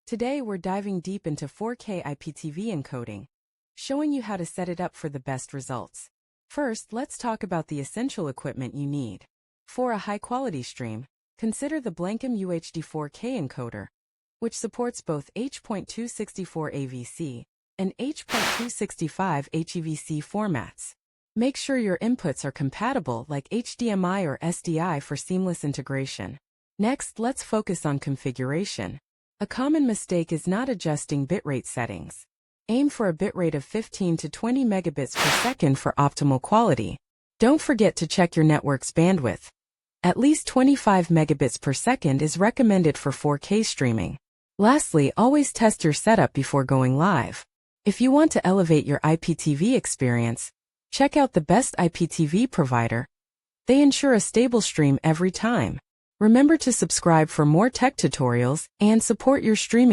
Today we're diving deep into 4K IPTV encoding, showing you how to set it up for the best results. First, let's talk about the essential equipment you need. For a high-quality stream, consider the Blankum UHD 4K encoder, which supports both H.264 AVC and H.265 HEVC formats. Make sure your inputs are compatible like HDMI or SDI for seamless integration. Next, let's focus on configuration. A common mistake is not adjusting bitrate settings. Aim for a bitrate of 15 to 20 megabits per second for optimal quality. Don't forget to check your network's bandwidth. At least 25 megabits per second is recommended for 4K streaming. Lastly, always test your setup before going live. If you want to elevate your IPTV experience, check out the best IPTV provider. They ensure a stable stream every time. Remember to subscribe for more tech tutorials and support your streaming